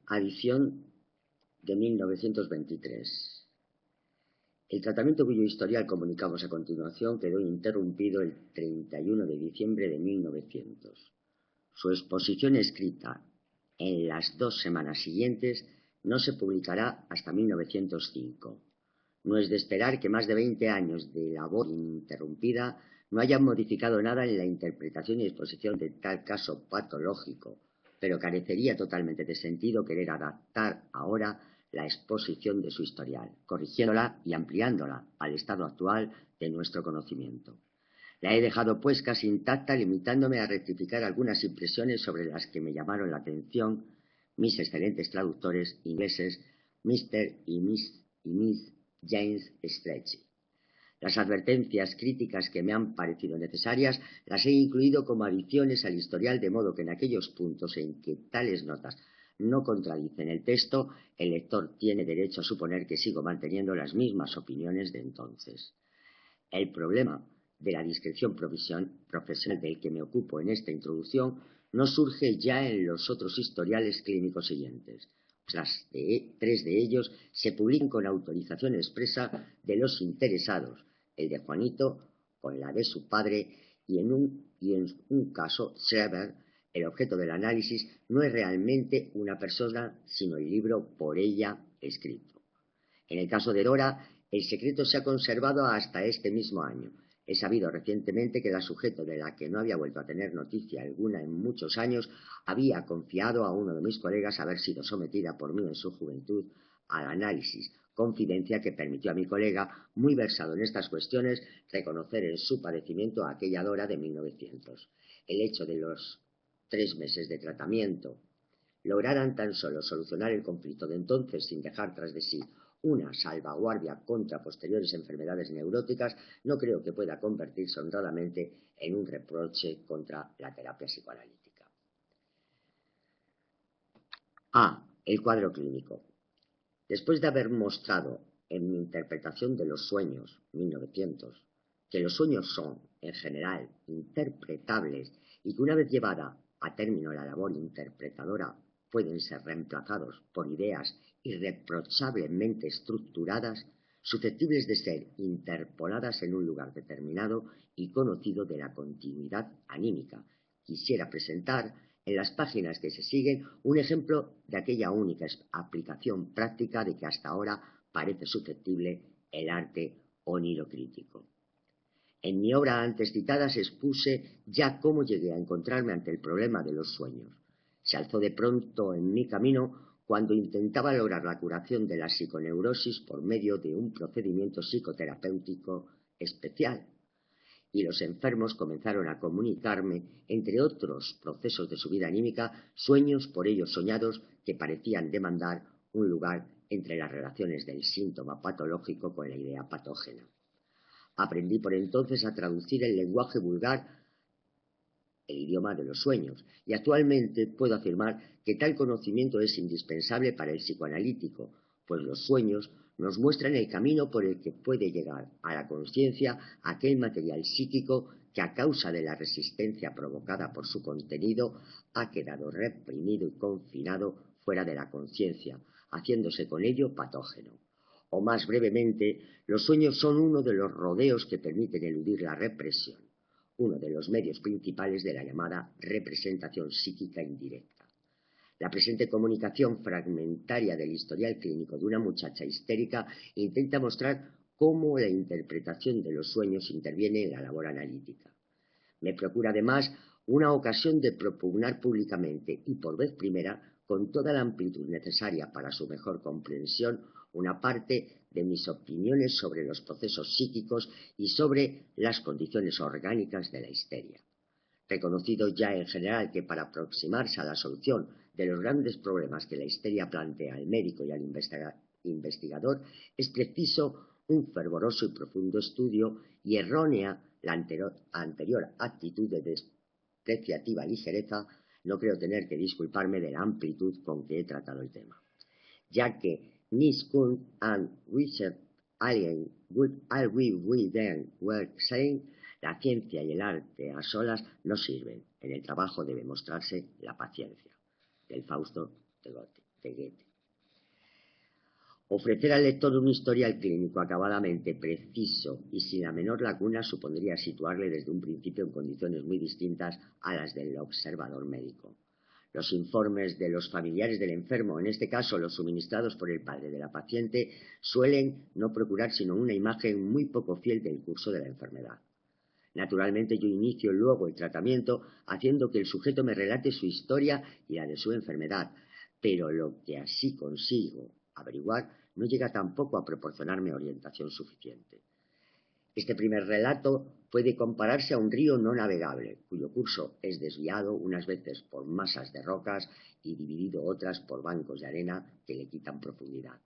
Adición de 1923. El tratamiento cuyo historial comunicamos a continuación quedó interrumpido el 31 de diciembre de 1900. Su exposición escrita en las 2 semanas siguientes no se publicará hasta 1905. No es de esperar que más de 20 años de labor ininterrumpida no hayan modificado nada en la interpretación y exposición de tal caso patológico, pero carecería totalmente de sentido querer adaptar ahora la exposición de su historial, corrigiéndola y ampliándola al estado actual de nuestro conocimiento. La he dejado pues casi intacta, limitándome a rectificar algunas impresiones sobre las que me llamaron la atención mis excelentes traductores ingleses Mr. y Miss James Strachey. Las advertencias críticas que me han parecido necesarias las he incluido como adiciones al historial, de modo que en aquellos puntos en que tales notas no contradicen el texto, el lector tiene derecho a suponer que sigo manteniendo las mismas opiniones de entonces. El problema de la discreción profesional del que me ocupo en esta introducción no surge ya en los otros historiales clínicos siguientes. 3 de ellos se publican con autorización expresa de los interesados, el de Juanito con la de su padre, y en un caso, Schreber, el objeto del análisis, no es realmente una persona, sino el libro por ella escrito. En el caso de Dora, el secreto se ha conservado hasta este mismo año. He sabido recientemente que la sujeto, de la que no había vuelto a tener noticia alguna en muchos años, había confiado a uno de mis colegas haber sido sometida por mí en su juventud al análisis, confidencia que permitió a mi colega, muy versado en estas cuestiones, reconocer en su padecimiento a aquella Dora de 1900. El hecho de los 3 meses de tratamiento lograran tan solo solucionar el conflicto de entonces sin dejar tras de sí una salvaguardia contra posteriores enfermedades neuróticas, no creo que pueda convertirse honradamente en un reproche contra la terapia psicoanalítica. El cuadro clínico. Después de haber mostrado en mi interpretación de los sueños, 1900, que los sueños son, en general, interpretables y que una vez llevada a término la labor interpretadora pueden ser reemplazados por ideas irreprochablemente estructuradas, susceptibles de ser interpoladas en un lugar determinado y conocido de la continuidad anímica. Quisiera presentar en las páginas que se siguen un ejemplo de aquella única aplicación práctica de que hasta ahora parece susceptible el arte onirocrítico. En mi obra antes citada expuse ya cómo llegué a encontrarme ante el problema de los sueños. Se alzó de pronto en mi camino cuando intentaba lograr la curación de la psiconeurosis por medio de un procedimiento psicoterapéutico especial, y los enfermos comenzaron a comunicarme, entre otros procesos de su vida anímica, sueños por ellos soñados que parecían demandar un lugar entre las relaciones del síntoma patológico con la idea patógena. Aprendí por entonces a traducir el lenguaje vulgar, el idioma de los sueños, y actualmente puedo afirmar que tal conocimiento es indispensable para el psicoanalítico, pues los sueños nos muestran el camino por el que puede llegar a la conciencia aquel material psíquico que, a causa de la resistencia provocada por su contenido, ha quedado reprimido y confinado fuera de la conciencia, haciéndose con ello patógeno. O más brevemente, los sueños son uno de los rodeos que permiten eludir la represión, uno de los medios principales de la llamada representación psíquica indirecta. La presente comunicación fragmentaria del historial clínico de una muchacha histérica intenta mostrar cómo la interpretación de los sueños interviene en la labor analítica. Me procura además una ocasión de propugnar públicamente y por vez primera, con toda la amplitud necesaria para su mejor comprensión, una parte de mis opiniones sobre los procesos psíquicos y sobre las condiciones orgánicas de la histeria. Reconocido ya en general que para aproximarse a la solución de los grandes problemas que la histeria plantea al médico y al investigador es preciso un fervoroso y profundo estudio, y errónea la anterior actitud de despreciativa ligereza, no creo tener que disculparme de la amplitud con que he tratado el tema, ya que Miss Kuhn and Richard Allen were saying, la ciencia y el arte a solas no sirven. En el trabajo debe mostrarse la paciencia. Del Fausto de Goethe. de Goethe. Ofrecer al lector un historial clínico acabadamente preciso y sin la menor lacuna supondría situarle desde un principio en condiciones muy distintas a las del observador médico. Los informes de los familiares del enfermo, en este caso los suministrados por el padre de la paciente, suelen no procurar sino una imagen muy poco fiel del curso de la enfermedad. Naturalmente yo inicio luego el tratamiento haciendo que el sujeto me relate su historia y la de su enfermedad, pero lo que así consigo averiguar no llega tampoco a proporcionarme orientación suficiente. Este primer relato puede compararse a un río no navegable, cuyo curso es desviado unas veces por masas de rocas y dividido otras por bancos de arena que le quitan profundidad.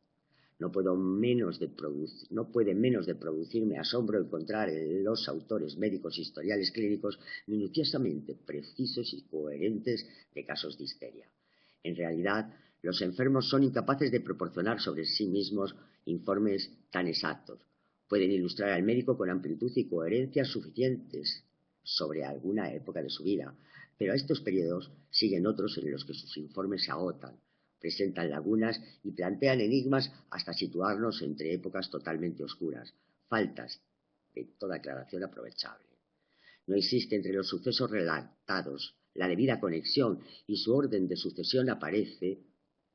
No puede menos de producirme asombro encontrar en los autores médicos historiales clínicos minuciosamente precisos y coherentes de casos de histeria. En realidad, los enfermos son incapaces de proporcionar sobre sí mismos informes tan exactos. Pueden ilustrar al médico con amplitud y coherencia suficientes sobre alguna época de su vida, pero a estos periodos siguen otros en los que sus informes se agotan, presentan lagunas y plantean enigmas hasta situarnos entre épocas totalmente oscuras, faltas de toda aclaración aprovechable. No existe entre los sucesos relatados la debida conexión y su orden de sucesión aparece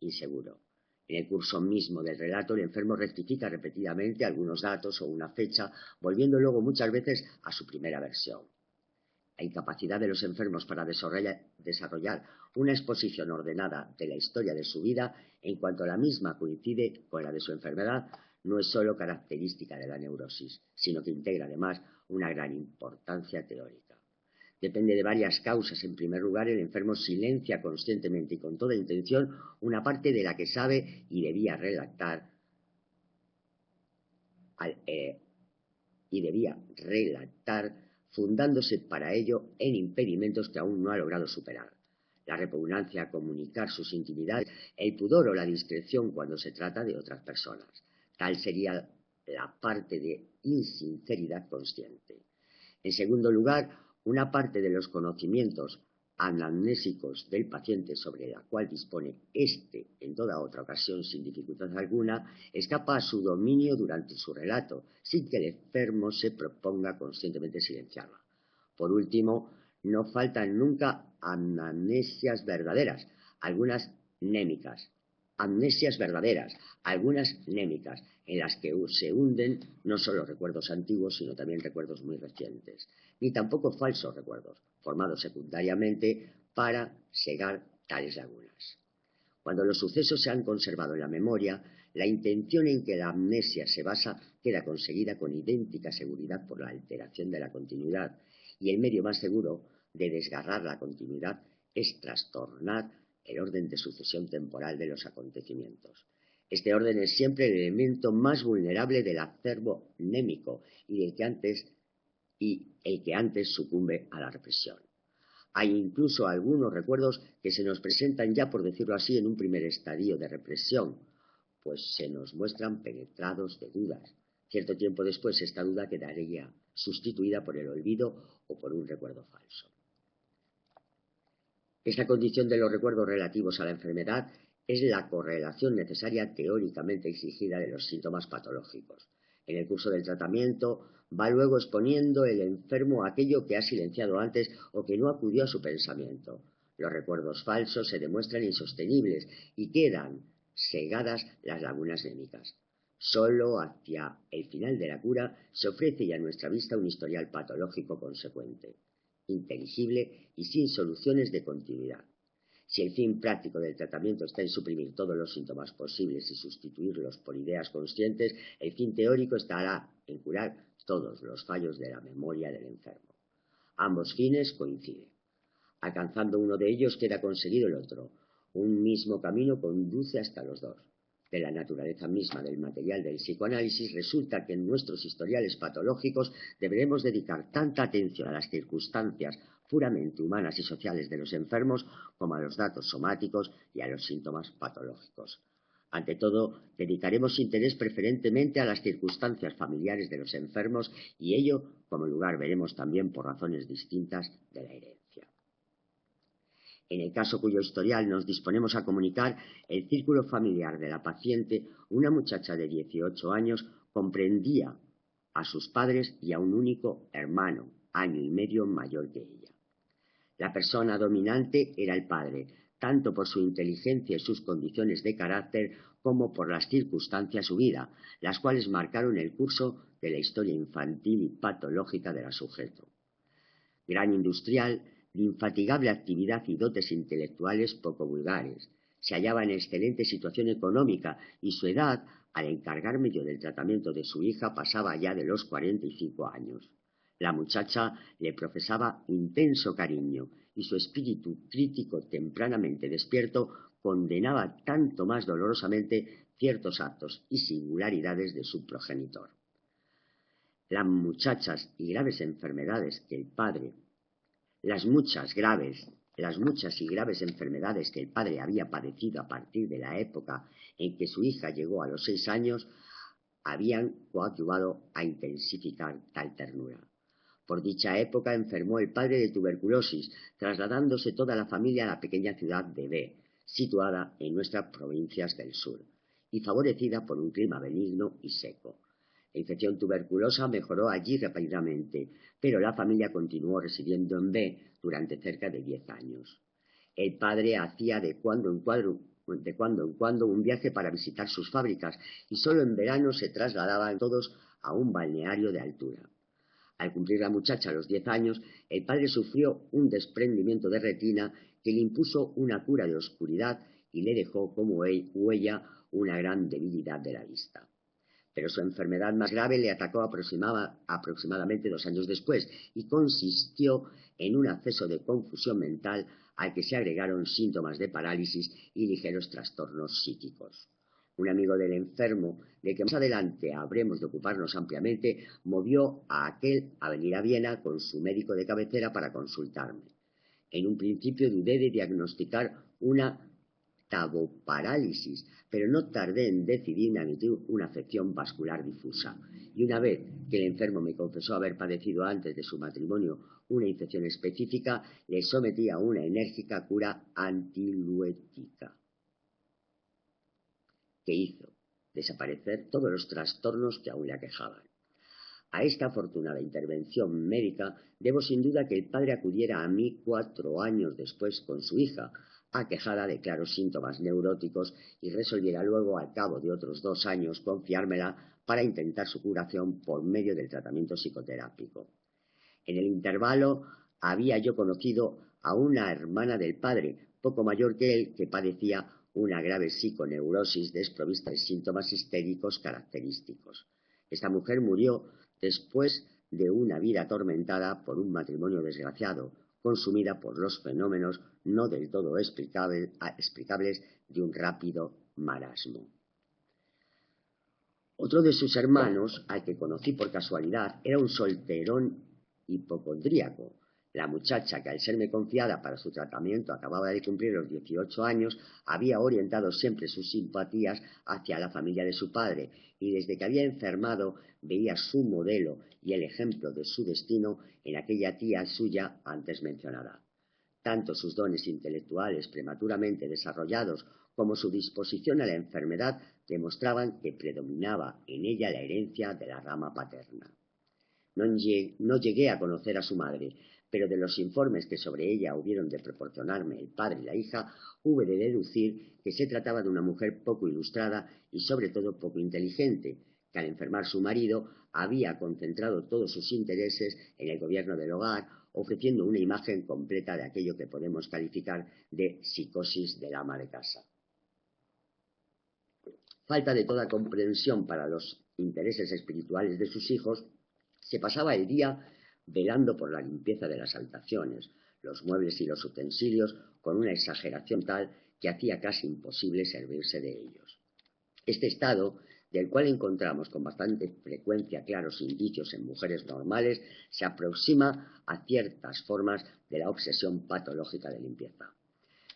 inseguro. En el curso mismo del relato, el enfermo rectifica repetidamente algunos datos o una fecha, volviendo luego muchas veces a su primera versión. La incapacidad de los enfermos para desarrollar una exposición ordenada de la historia de su vida, en cuanto la misma coincide con la de su enfermedad, no es sólo característica de la neurosis, sino que integra además una gran importancia teórica. Depende de varias causas. En primer lugar, el enfermo silencia conscientemente y con toda intención una parte de la que sabe y debía relatar fundándose para ello en impedimentos que aún no ha logrado superar. La repugnancia a comunicar sus intimidades, el pudor o la discreción cuando se trata de otras personas. Tal sería la parte de insinceridad consciente. En segundo lugar, una parte de los conocimientos anamnésicos del paciente sobre la cual dispone éste en toda otra ocasión sin dificultad alguna, escapa a su dominio durante su relato, sin que el enfermo se proponga conscientemente silenciarla. Por último, no faltan nunca amnesias verdaderas, algunas némicas, en las que se hunden no solo recuerdos antiguos, sino también recuerdos muy recientes, ni tampoco falsos recuerdos, formados secundariamente para cegar tales lagunas. Cuando los sucesos se han conservado en la memoria, la intención en que la amnesia se basa queda conseguida con idéntica seguridad por la alteración de la continuidad, y el medio más seguro de desgarrar la continuidad es trastornar el orden de sucesión temporal de los acontecimientos. Este orden es siempre el elemento más vulnerable del acervo némico y el que antes sucumbe a la represión. Hay incluso algunos recuerdos que se nos presentan ya, por decirlo así, en un primer estadio de represión, pues se nos muestran penetrados de dudas. Cierto tiempo después esta duda quedaría sustituida por el olvido o por un recuerdo falso. Esta condición de los recuerdos relativos a la enfermedad es la correlación necesaria teóricamente exigida de los síntomas patológicos. En el curso del tratamiento va luego exponiendo el enfermo aquello que ha silenciado antes o que no acudió a su pensamiento. Los recuerdos falsos se demuestran insostenibles y quedan cegadas las lagunas némicas. Solo hacia el final de la cura se ofrece ya a nuestra vista un historial patológico consecuente, inteligible y sin soluciones de continuidad. Si el fin práctico del tratamiento está en suprimir todos los síntomas posibles y sustituirlos por ideas conscientes, el fin teórico estará en curar todos los fallos de la memoria del enfermo. Ambos fines coinciden. Alcanzando uno de ellos queda conseguido el otro. Un mismo camino conduce hasta los dos. De la naturaleza misma del material del psicoanálisis resulta que en nuestros historiales patológicos deberemos dedicar tanta atención a las circunstancias puramente humanas y sociales de los enfermos como a los datos somáticos y a los síntomas patológicos. Ante todo, dedicaremos interés preferentemente a las circunstancias familiares de los enfermos y ello, como lugar, veremos también por razones distintas de la herencia. En el caso cuyo historial nos disponemos a comunicar, el círculo familiar de la paciente, una muchacha de 18 años, comprendía a sus padres y a un único hermano, año y medio mayor que ella. La persona dominante era el padre, tanto por su inteligencia y sus condiciones de carácter como por las circunstancias de su vida, las cuales marcaron el curso de la historia infantil y patológica del sujeto. Gran industrial, de infatigable actividad y dotes intelectuales poco vulgares, se hallaba en excelente situación económica y su edad, al encargarme yo del tratamiento de su hija, pasaba ya de los 45 años. La muchacha le profesaba intenso cariño y su espíritu crítico tempranamente despierto condenaba tanto más dolorosamente ciertos actos y singularidades de su progenitor. Las muchas y graves enfermedades que el padre había padecido a partir de la época en que su hija llegó a los 6 años habían coadyuvado a intensificar tal ternura. Por dicha época enfermó el padre de tuberculosis, trasladándose toda la familia a la pequeña ciudad de B, situada en nuestras provincias del sur, y favorecida por un clima benigno y seco. La infección tuberculosa mejoró allí rápidamente, pero la familia continuó residiendo en B durante cerca de 10 años. El padre hacía de cuando en cuando un viaje para visitar sus fábricas y solo en verano se trasladaban todos a un balneario de altura. Al cumplir la muchacha los 10 años, el padre sufrió un desprendimiento de retina que le impuso una cura de oscuridad y le dejó como huella una gran debilidad de la vista. Pero su enfermedad más grave le atacó aproximadamente 2 años después y consistió en un acceso de confusión mental al que se agregaron síntomas de parálisis y ligeros trastornos psíquicos. Un amigo del enfermo, de que más adelante habremos de ocuparnos ampliamente, movió a aquel a venir a Viena con su médico de cabecera para consultarme. En un principio dudé de diagnosticar una taboparálisis, pero no tardé en decidirme a admitir una afección vascular difusa. Y una vez que el enfermo me confesó haber padecido antes de su matrimonio una infección específica, le sometí a una enérgica cura antiluética, que hizo desaparecer todos los trastornos que aún le aquejaban. A esta afortunada intervención médica debo sin duda que el padre acudiera a mí 4 años después con su hija, aquejada de claros síntomas neuróticos, y resolviera luego, al cabo de otros 2 años, confiármela para intentar su curación por medio del tratamiento psicoterápico. En el intervalo había yo conocido a una hermana del padre, poco mayor que él, que padecía una grave psiconeurosis desprovista de síntomas histéricos característicos. Esta mujer murió después de una vida atormentada por un matrimonio desgraciado, consumida por los fenómenos no del todo explicables de un rápido marasmo. Otro de sus hermanos, al que conocí por casualidad, era un solterón hipocondríaco. La muchacha, que al serme confiada para su tratamiento acababa de cumplir los 18 años, había orientado siempre sus simpatías hacia la familia de su padre, y desde que había enfermado veía su modelo y el ejemplo de su destino en aquella tía suya antes mencionada. Tanto sus dones intelectuales prematuramente desarrollados como su disposición a la enfermedad demostraban que predominaba en ella la herencia de la rama paterna. No llegué a conocer a su madre, pero de los informes que sobre ella hubieron de proporcionarme el padre y la hija, hube de deducir que se trataba de una mujer poco ilustrada y sobre todo poco inteligente, que al enfermar su marido había concentrado todos sus intereses en el gobierno del hogar, ofreciendo una imagen completa de aquello que podemos calificar de psicosis del ama de casa. Falta de toda comprensión para los intereses espirituales de sus hijos, se pasaba el día velando por la limpieza de las habitaciones, los muebles y los utensilios, con una exageración tal que hacía casi imposible servirse de ellos. Este estado, del cual encontramos con bastante frecuencia claros indicios en mujeres normales, se aproxima a ciertas formas de la obsesión patológica de limpieza.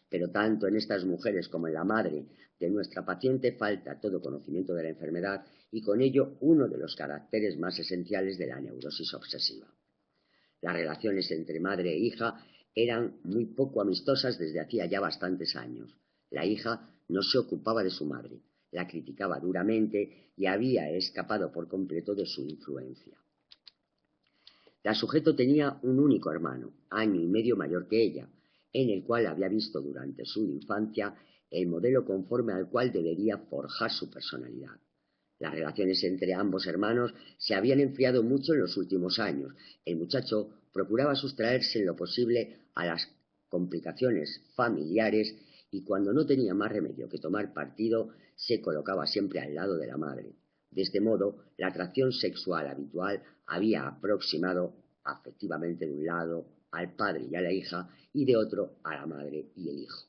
Pero tanto en estas mujeres como en la madre de nuestra paciente falta todo conocimiento de la enfermedad y con ello uno de los caracteres más esenciales de la neurosis obsesiva. Las relaciones entre madre e hija eran muy poco amistosas desde hacía ya bastantes años. La hija no se ocupaba de su madre, la criticaba duramente y había escapado por completo de su influencia. La sujeto tenía un único hermano, año y medio mayor que ella, en el cual había visto durante su infancia el modelo conforme al cual debería forjar su personalidad. Las relaciones entre ambos hermanos se habían enfriado mucho en los últimos años. El muchacho procuraba sustraerse en lo posible a las complicaciones familiares y cuando no tenía más remedio que tomar partido, se colocaba siempre al lado de la madre. De este modo, la atracción sexual habitual había aproximado afectivamente de un lado al padre y a la hija y de otro a la madre y el hijo.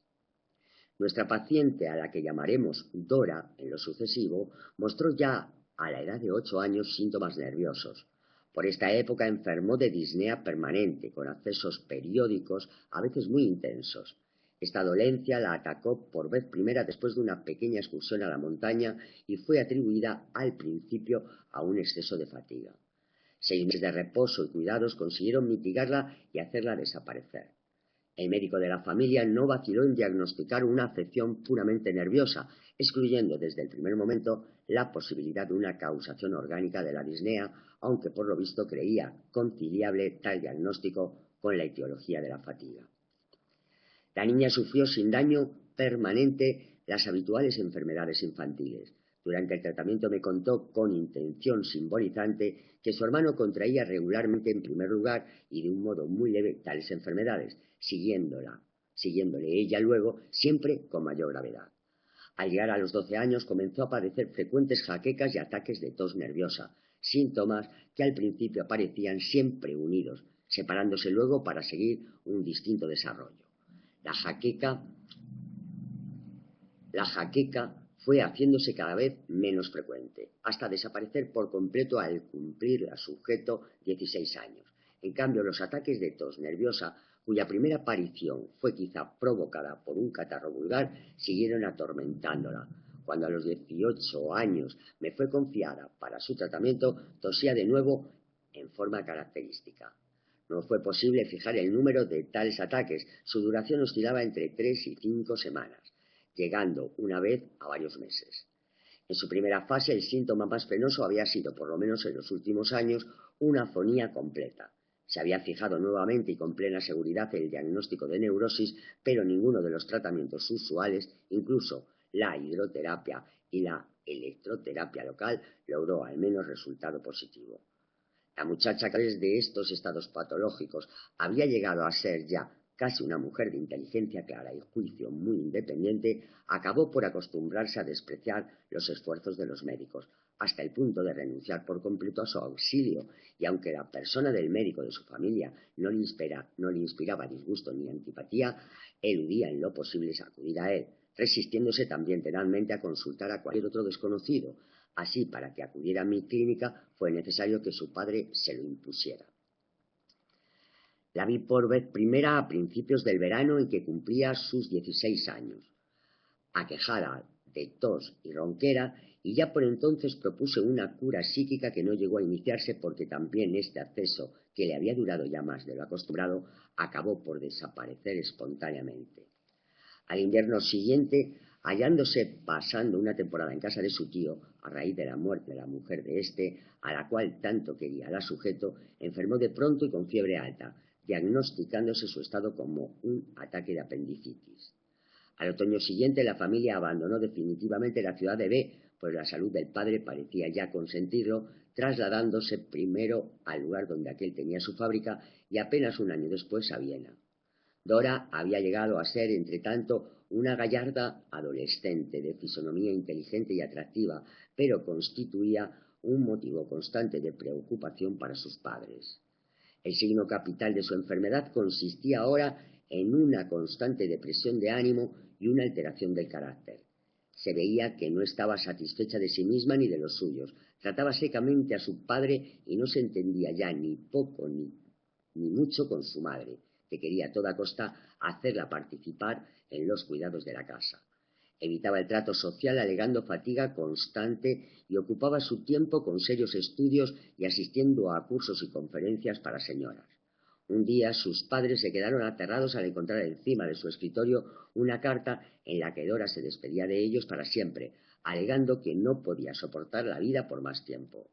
Nuestra paciente, a la que llamaremos Dora en lo sucesivo, mostró ya a la edad de 8 años síntomas nerviosos. Por esta época enfermó de disnea permanente, con accesos periódicos, a veces muy intensos. Esta dolencia la atacó por vez primera después de una pequeña excursión a la montaña y fue atribuida al principio a un exceso de fatiga. 6 meses de reposo y cuidados consiguieron mitigarla y hacerla desaparecer. El médico de la familia no vaciló en diagnosticar una afección puramente nerviosa, excluyendo desde el primer momento la posibilidad de una causación orgánica de la disnea, aunque por lo visto creía conciliable tal diagnóstico con la etiología de la fatiga. La niña sufrió sin daño permanente las habituales enfermedades infantiles. Durante el tratamiento me contó con intención simbolizante que su hermano contraía regularmente en primer lugar y de un modo muy leve tales enfermedades, siguiéndole ella luego, siempre con mayor gravedad. Al llegar a los 12 años comenzó a padecer frecuentes jaquecas y ataques de tos nerviosa, síntomas que al principio aparecían siempre unidos, separándose luego para seguir un distinto desarrollo. La jaqueca fue haciéndose cada vez menos frecuente, hasta desaparecer por completo al cumplir a sujeto 16 años. En cambio, los ataques de tos nerviosa, cuya primera aparición fue quizá provocada por un catarro vulgar, siguieron atormentándola. Cuando a los 18 años me fue confiada para su tratamiento, tosía de nuevo en forma característica. No fue posible fijar el número de tales ataques. Su duración oscilaba entre 3 y 5 semanas, llegando una vez a varios meses. En su primera fase, el síntoma más penoso había sido, por lo menos en los últimos años, una afonía completa. Se había fijado nuevamente y con plena seguridad el diagnóstico de neurosis, pero ninguno de los tratamientos usuales, incluso la hidroterapia y la electroterapia local, logró al menos resultado positivo. La muchacha, a través de estos estados patológicos, había llegado a ser ya casi una mujer de inteligencia clara y juicio muy independiente, acabó por acostumbrarse a despreciar los esfuerzos de los médicos, hasta el punto de renunciar por completo a su auxilio, y aunque la persona del médico de su familia no le inspiraba disgusto ni antipatía, eludía en lo posible acudir a él, resistiéndose también tenazmente a consultar a cualquier otro desconocido. Así, para que acudiera a mi clínica, fue necesario que su padre se lo impusiera. La vi por vez primera a principios del verano en que cumplía sus 16 años, aquejada de tos y ronquera, y ya por entonces propuse una cura psíquica que no llegó a iniciarse porque también este acceso, que le había durado ya más de lo acostumbrado, acabó por desaparecer espontáneamente. Al invierno siguiente, hallándose pasando una temporada en casa de su tío, a raíz de la muerte de la mujer de éste, a la cual tanto quería la sujeto, enfermó de pronto y con fiebre alta, diagnosticándose su estado como un ataque de apendicitis. Al otoño siguiente, la familia abandonó definitivamente la ciudad de B, pues la salud del padre parecía ya consentirlo, trasladándose primero al lugar donde aquel tenía su fábrica y apenas un año después a Viena. Dora había llegado a ser, entre tanto, una gallarda adolescente de fisonomía inteligente y atractiva, pero constituía un motivo constante de preocupación para sus padres. El signo capital de su enfermedad consistía ahora en una constante depresión de ánimo y una alteración del carácter. Se veía que no estaba satisfecha de sí misma ni de los suyos. Trataba secamente a su padre y no se entendía ya ni poco ni mucho con su madre, que quería a toda costa hacerla participar en los cuidados de la casa. Evitaba el trato social alegando fatiga constante y ocupaba su tiempo con serios estudios y asistiendo a cursos y conferencias para señoras. Un día sus padres se quedaron aterrados al encontrar encima de su escritorio una carta en la que Dora se despedía de ellos para siempre, alegando que no podía soportar la vida por más tiempo.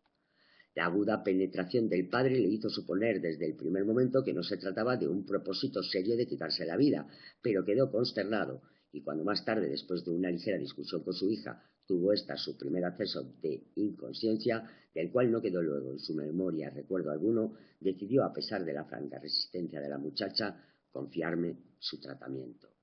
La aguda penetración del padre le hizo suponer desde el primer momento que no se trataba de un propósito serio de quitarse la vida, pero quedó consternado, y cuando más tarde, después de una ligera discusión con su hija, tuvo ésta su primer acceso de inconsciencia, del cual no quedó luego en su memoria recuerdo alguno, decidió, a pesar de la franca resistencia de la muchacha, confiarme su tratamiento.